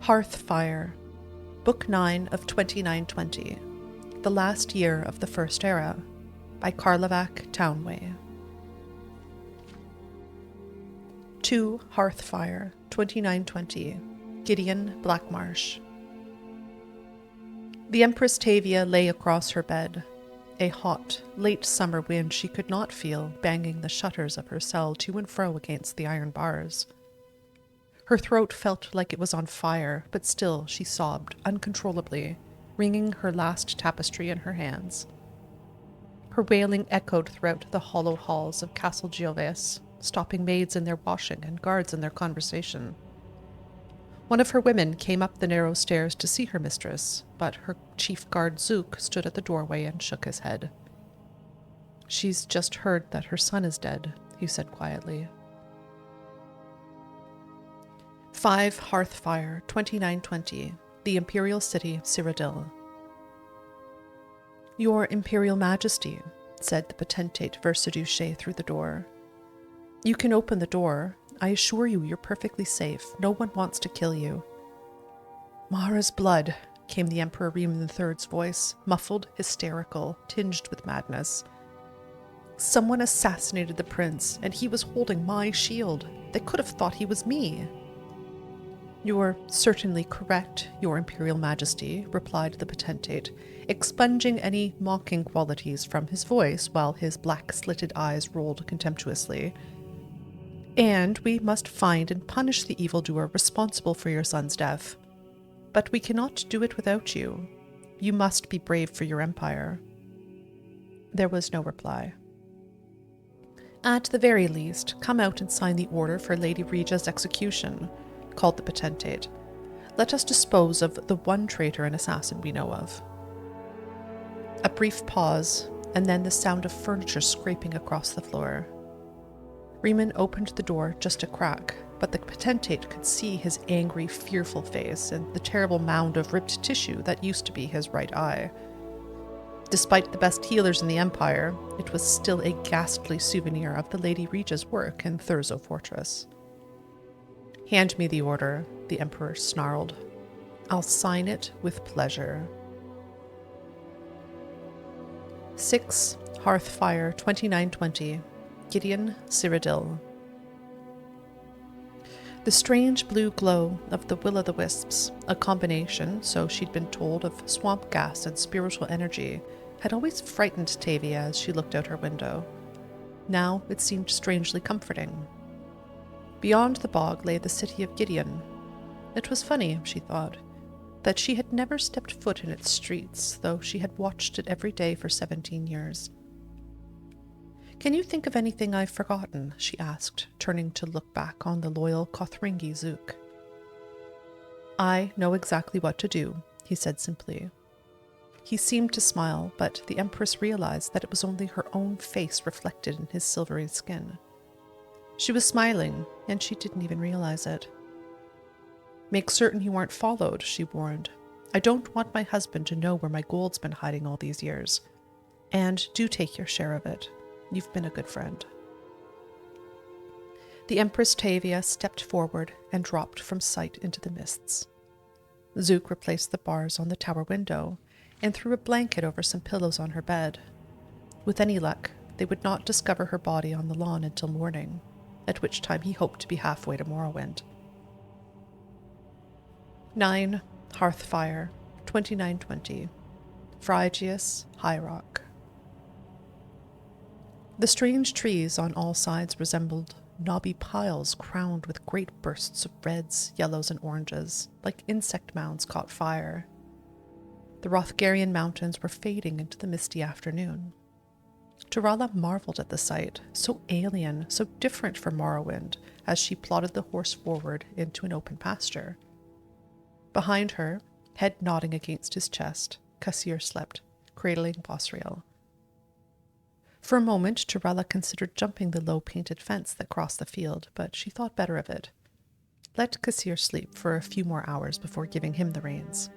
Hearth Fire, Book 9 of 2920, The Last Year of the First Era, by Karlovac Townway. 2 Hearth Fire, 2920, Gideon Blackmarsh. The Empress Tavia lay across her bed, a hot, late summer wind she could not feel banging the shutters of her cell to and fro against the iron bars. Her throat felt like it was on fire, but still she sobbed uncontrollably, wringing her last tapestry in her hands. Her wailing echoed throughout the hollow halls of Castle Gioves, stopping maids in their washing and guards in their conversation. One of her women came up the narrow stairs to see her mistress, but her chief guard Zook stood at the doorway and shook his head. "She's just heard that her son is dead," he said quietly. 5 Hearth Fire, 2920, The Imperial City, Cyrodiil. "Your Imperial Majesty," said the potentate Versaduce through the door. "You can open the door. I assure you you're perfectly safe. No one wants to kill you." "Mara's blood," came the Emperor Riemann III's voice, muffled, hysterical, tinged with madness. "Someone assassinated the prince, and he was holding my shield. They could have thought he was me." "You're certainly correct, Your Imperial Majesty," replied the potentate, expunging any mocking qualities from his voice while his black-slitted eyes rolled contemptuously. "And we must find and punish the evildoer responsible for your son's death. But we cannot do it without you. You must be brave for your empire." There was no reply. "At the very least, come out and sign the order for Lady Regia's execution," called the potentate. "Let us dispose of the one traitor and assassin we know of." A brief pause, and then the sound of furniture scraping across the floor. Riemann opened the door just a crack, but the potentate could see his angry, fearful face and the terrible mound of ripped tissue that used to be his right eye. Despite the best healers in the Empire, it was still a ghastly souvenir of the Lady Regia's work in Thurzo Fortress. "Hand me the order," the Emperor snarled. "I'll sign it with pleasure." 6 Hearth Fire, 2920, Gideon, Cyrodiil. The strange blue glow of the will-o'-the-wisps, a combination, so she'd been told, of swamp gas and spiritual energy, had always frightened Tavia as she looked out her window. Now it seemed strangely comforting. Beyond the bog lay the city of Gideon. It was funny, she thought, that she had never stepped foot in its streets, though she had watched it every day for 17 years. "Can you think of anything I've forgotten?" she asked, turning to look back on the loyal Kothringi Zook. "I know exactly what to do," he said simply. He seemed to smile, but the Empress realized that it was only her own face reflected in his silvery skin. She was smiling, and she didn't even realize it. "Make certain you aren't followed," she warned. "I don't want my husband to know where my gold's been hiding all these years. And do take your share of it. You've been a good friend." The Empress Tavia stepped forward and dropped from sight into the mists. Zook replaced the bars on the tower window and threw a blanket over some pillows on her bed. With any luck, they would not discover her body on the lawn until morning, at which time he hoped to be halfway to Morrowind. 9 Hearth Fire, 2920, Phrygius, High Rock. The strange trees on all sides resembled knobby piles crowned with great bursts of reds, yellows, and oranges, like insect mounds caught fire. The Rothgarian mountains were fading into the misty afternoon. Turala marveled at the sight, so alien, so different from Morrowind, as she plodded the horse forward into an open pasture. Behind her, head nodding against his chest, Kassir slept, cradling Bosriel. For a moment, Turala considered jumping the low painted fence that crossed the field, but she thought better of it. Let Kassir sleep for a few more hours before giving him the reins.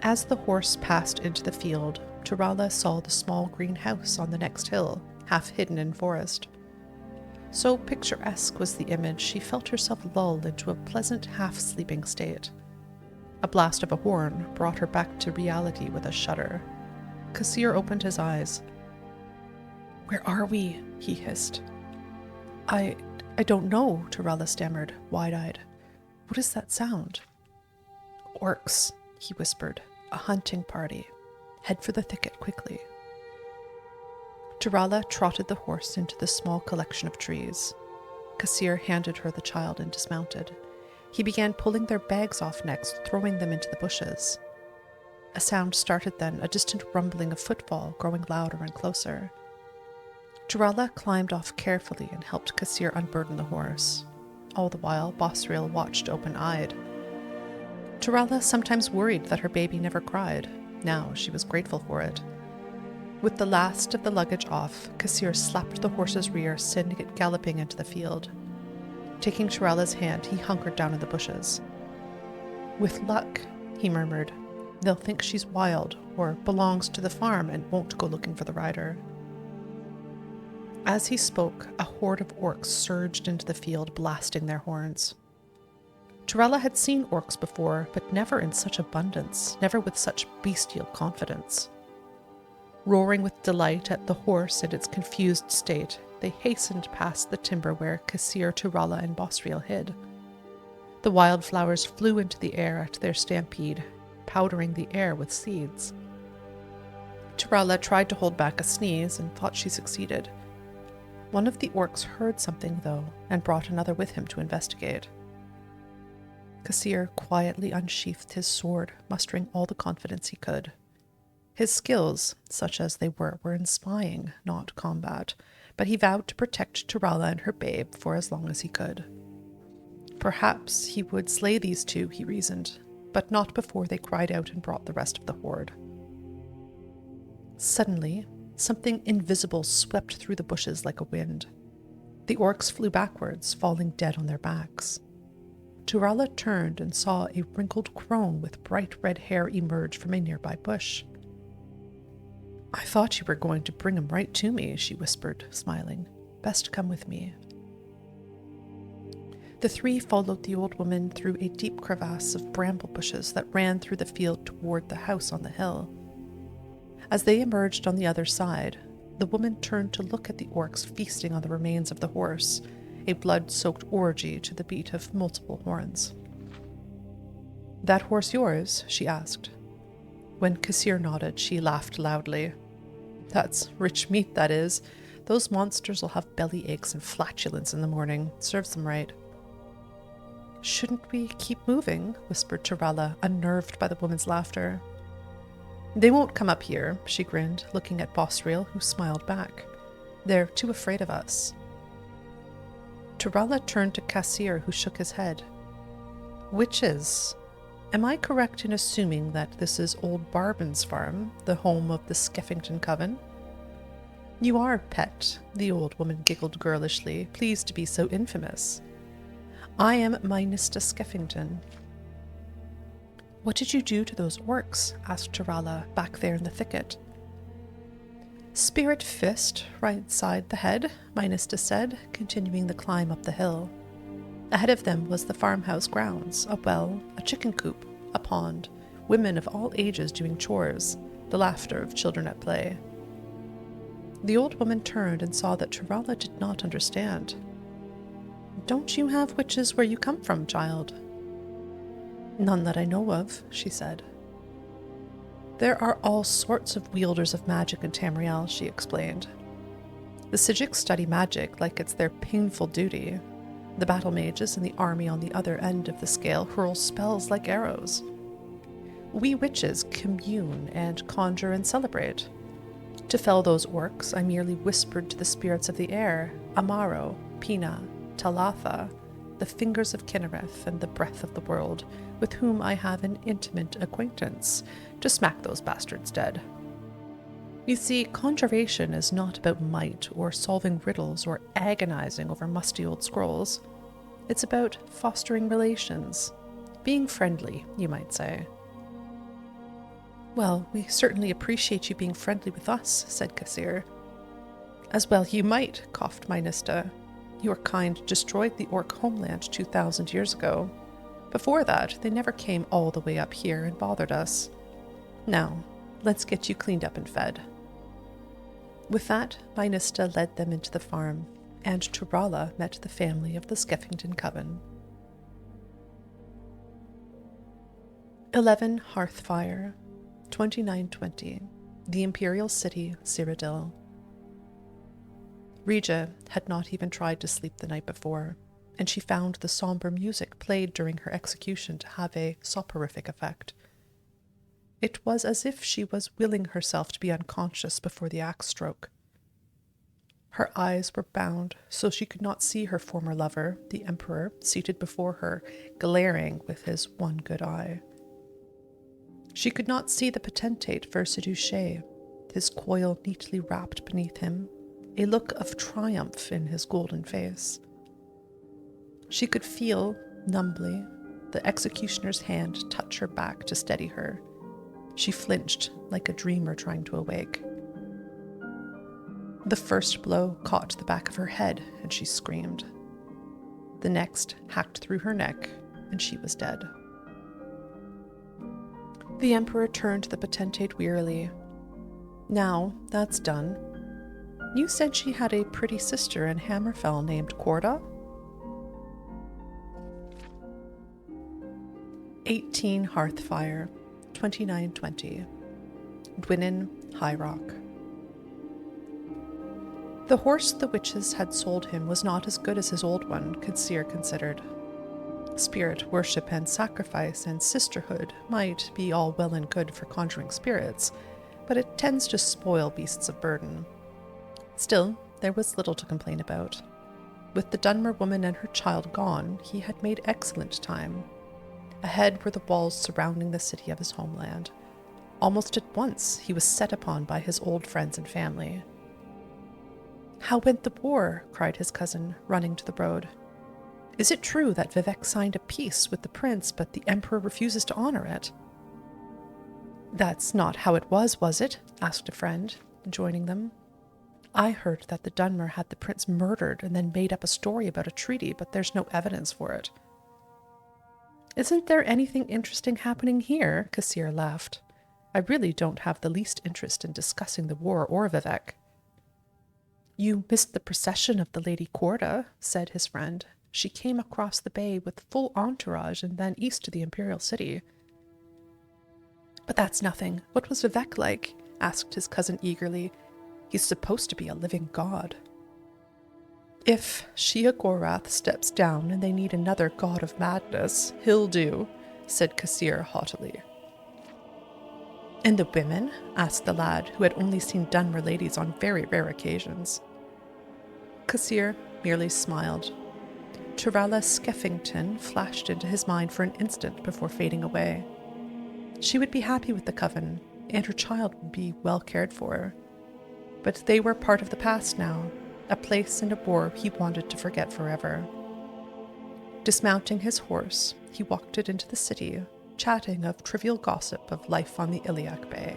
As the horse passed into the field, Turala saw the small green house on the next hill, half hidden in forest. So picturesque was the image, she felt herself lulled into a pleasant half-sleeping state. A blast of a horn brought her back to reality with a shudder. Kasir opened his eyes. "Where are we?" he hissed. I don't know," Torella stammered, wide-eyed. "What is that sound?" "Orcs," he whispered. "A hunting party. Head for the thicket quickly." Torella trotted the horse into the small collection of trees. Kasir handed her the child and dismounted. He began pulling their bags off necks, throwing them into the bushes. A sound started then, a distant rumbling of footfall, growing louder and closer. Torella climbed off carefully and helped Kasir unburden the horse. All the while, Bosriel watched open-eyed. Torella sometimes worried that her baby never cried. Now she was grateful for it. With the last of the luggage off, Kasir slapped the horse's rear, sending it galloping into the field. Taking Torella's hand, he hunkered down in the bushes. "With luck," he murmured, "they'll think she's wild or belongs to the farm and won't go looking for the rider." As he spoke, a horde of orcs surged into the field, blasting their horns. Torella had seen orcs before, but never in such abundance, never with such bestial confidence. Roaring with delight at the horse and its confused state, they hastened past the timber where Kasir, Torella, and Bosriel hid. The wildflowers flew into the air at their stampede, powdering the air with seeds. Torella tried to hold back a sneeze and thought she succeeded. One of the orcs heard something, though, and brought another with him to investigate. Kasir quietly unsheathed his sword, mustering all the confidence he could. His skills, such as they were in spying, not combat, but he vowed to protect Torella and her babe for as long as he could. Perhaps he would slay these two, he reasoned, but not before they cried out and brought the rest of the horde. Suddenly, something invisible swept through the bushes like a wind. The orcs flew backwards, falling dead on their backs. Torella turned and saw a wrinkled crone with bright red hair emerge from a nearby bush. "I thought you were going to bring him right to me," she whispered, smiling. "Best come with me." The three followed the old woman through a deep crevasse of bramble bushes that ran through the field toward the house on the hill. As they emerged on the other side, the woman turned to look at the orcs feasting on the remains of the horse, a blood-soaked orgy to the beat of multiple horns. "That horse yours?" she asked. When Kasir nodded, she laughed loudly. "That's rich meat, that is. Those monsters will have belly aches and flatulence in the morning. Serves them right." "Shouldn't we keep moving?" whispered Torella, unnerved by the woman's laughter. "They won't come up here," she grinned, looking at Bosriel, who smiled back. "They're too afraid of us." Torella turned to Kasir, who shook his head. "Witches. Am I correct in assuming that this is old Barbin's farm, the home of the Skeffington Coven?" "You are, pet," the old woman giggled girlishly, pleased to be so infamous. "I am Mynista Skeffington." "What did you do to those orcs?" asked Torella, back there in the thicket. "Spirit fist, right side the head," Mynista said, continuing the climb up the hill. Ahead of them was the farmhouse grounds, a well, a chicken coop, a pond, women of all ages doing chores, the laughter of children at play. The old woman turned and saw that Torella did not understand. "Don't you have witches where you come from, child?" "None that I know of," she said. "There are all sorts of wielders of magic in Tamriel," she explained. "The Psijics study magic like it's their painful duty. The battle mages in the army on the other end of the scale hurl spells like arrows. We witches commune and conjure and celebrate. To fell those orcs, I merely whispered to the spirits of the air, Amaro, Pina, Talatha, the fingers of Kinnereth and the breath of the world, with whom I have an intimate acquaintance, to smack those bastards dead. You see, conjuration is not about might or solving riddles or agonizing over musty old scrolls. It's about fostering relations. Being friendly, you might say." "Well, we certainly appreciate you being friendly with us," said Kasir. "As well you might," coughed Mynista. Your kind destroyed the orc homeland 2,000 years ago. Before that, they never came all the way up here and bothered us. Now, let's get you cleaned up and fed." With that, Mynista led them into the farm, and Turala met the family of the Skeffington Coven. 11 Hearth Fire, 2920, the Imperial City, Cyrodiil. Regia had not even tried to sleep the night before, and she found the somber music played during her execution to have a soporific effect. It was as if she was willing herself to be unconscious before the axe stroke. Her eyes were bound, so she could not see her former lover, the Emperor, seated before her, glaring with his one good eye. She could not see the potentate Versailles, his coil neatly wrapped beneath him, a look of triumph in his golden face. She could feel, numbly, the executioner's hand touch her back to steady her. She flinched like a dreamer trying to awake. The first blow caught the back of her head, and she screamed. The next hacked through her neck, and she was dead. The Emperor turned to the potentate wearily. "Now, that's done. You said she had a pretty sister in Hammerfell named Corda?" 18 Hearth Fire, 2920, Dwinnen, High Rock. The horse the witches had sold him was not as good as his old one, Katsir considered. Spirit worship and sacrifice and sisterhood might be all well and good for conjuring spirits, but it tends to spoil beasts of burden. Still, there was little to complain about. With the Dunmer woman and her child gone, he had made excellent time. Ahead were the walls surrounding the city of his homeland. Almost at once, he was set upon by his old friends and family. "How went the war?" cried his cousin, running to the road. "Is it true that Vivek signed a peace with the prince, but the Emperor refuses to honor it?" "That's not how it was it?" asked a friend, joining them. "I heard that the Dunmer had the prince murdered and then made up a story about a treaty, but there's no evidence for it." "Isn't there anything interesting happening here?" Kassir laughed. "I really don't have the least interest in discussing the war or Vivek." "You missed the procession of the Lady Corda," said his friend. "She came across the bay with full entourage and then east to the Imperial City." "But that's nothing. What was Vivek like?" asked his cousin eagerly. "He's supposed to be a living god." "If Shia Gorath steps down and they need another god of madness, he'll do," said Kassir haughtily. "And the women?" asked the lad, who had only seen Dunmer ladies on very rare occasions. Kassir merely smiled. Turala Skeffington flashed into his mind for an instant before fading away. She would be happy with the coven, and her child would be well cared for. But they were part of the past now, a place and a war he wanted to forget forever. Dismounting his horse, he walked it into the city, chatting of trivial gossip of life on the Iliac Bay.